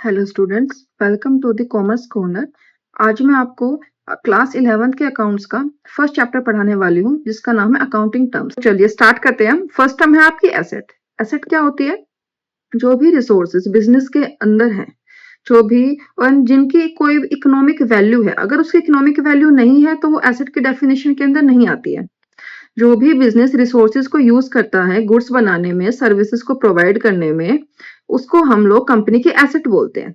Hello students, welcome to the commerce corner. आज मैं आपको क्लास 11th के अकाउंट्स का फर्स्ट चैप्टर पढ़ाने वाली हूँ, जिसका नाम है अकाउंटिंग टर्म्स। चलिए स्टार्ट करते हैं हम। फर्स्ट टर्म है आपकी एसेट। एसेट क्या होती है? जो भी रिसोर्सेज बिजनेस के अंदर है, जो भी और जिनकी कोई इकोनॉमिक वैल्यू है, अगर उसकी इकोनॉमिक वैल्यू नहीं है तो वो एसेट के डेफिनेशन के अंदर नहीं आती है। जो भी बिजनेस रिसोर्सेज को यूज करता है गुड्स बनाने में, सर्विसेज को प्रोवाइड करने में, उसको हम लोग कंपनी की एसेट बोलते हैं।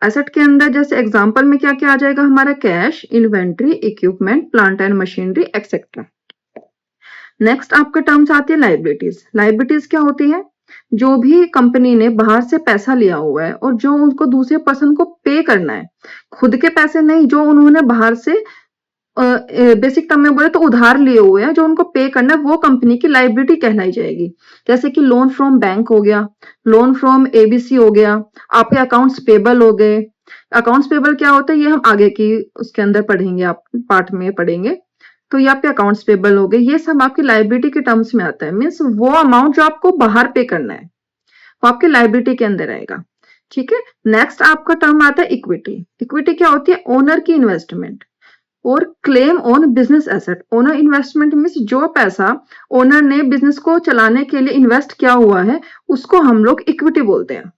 एसेट के अंदर जैसे एग्जांपल में क्या क्या आ जाएगा हमारा? Cash, inventory, equipment, plant and machinery etcetera. Next आपका टर्म्स आती है लाइबिलिटीज। लाइबिलिटीज क्या होती है? जो भी कंपनी ने बाहर से पैसा लिया हुआ है और जो उनको दूसरे पर्सन को पे करना है, खुद के पैसे नहीं, जो उन्होंने बाहर से बेसिक टर्म में बोले तो उधार लिए हुए हैं, जो उनको पे करना है, वो कंपनी की लाइबिलिटी कहलाई जाएगी। जैसे कि लोन फ्रॉम बैंक हो गया, लोन फ्रॉम एबीसी हो गया, आपके अकाउंट्स पेबल हो गए। अकाउंट्स पेबल क्या होता है ये हम आगे की उसके अंदर पढ़ेंगे, आप पार्ट में पढ़ेंगे। तो ये आपके अकाउंट्स पेबल हो गए, ये सब आपकी लाइबिलिटी के टर्म्स में आता है। मीन्स वो अमाउंट जो आपको बाहर पे करना है वो आपके लाइबिलिटी के अंदर आएगा। ठीक है। नेक्स्ट आपका टर्म आता है इक्विटी। इक्विटी क्या होती है? ओनर की इन्वेस्टमेंट और claim on business asset. Owner investment means जो पैसा ओनर ने बिजनेस को चलाने के लिए इन्वेस्ट किया हुआ है उसको हम लोग इक्विटी बोलते हैं।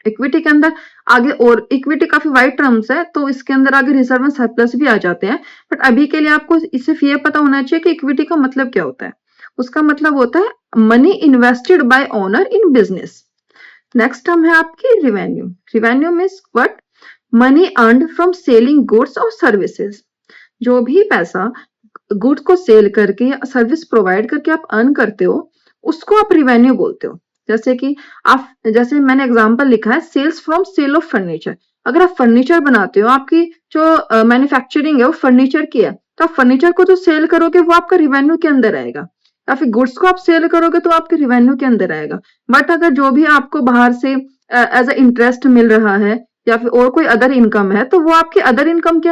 इक्विटी के अंदर आगे, और इक्विटी काफी वाइड टर्म्स है तो इसके अंदर आगे रिजर्व एंड सरप्लस भी आ जाते हैं, बट अभी के लिए आपको सिर्फ ये पता होना चाहिए कि इक्विटी का मतलब क्या होता है। उसका मतलब होता है money invested bye owner in business. Next term है आपकी revenue. Revenue means what? Money earned from selling goods और सर्विसेज। जो भी पैसा गुड्स को सेल करके या सर्विस प्रोवाइड करके आप अर्न करते हो उसको आप रिवेन्यू बोलते हो। जैसे कि आप, जैसे मैंने एग्जांपल लिखा है, sales from sale of furniture. अगर आप फर्नीचर बनाते हो, आपकी जो मैन्युफैक्चरिंग है वो फर्नीचर की है, तो आप फर्नीचर को जो सेल करोगे वो आपका रिवेन्यू के अंदर आएगा, या फिर गुड्स को आप सेल करोगे तो आपके रिवेन्यू के अंदर आएगा। बट अगर जो भी आपको बाहर से एज अ इंटरेस्ट मिल रहा है या फिर और कोई अदर इनकम है तो वो आपकी अदर इनकम के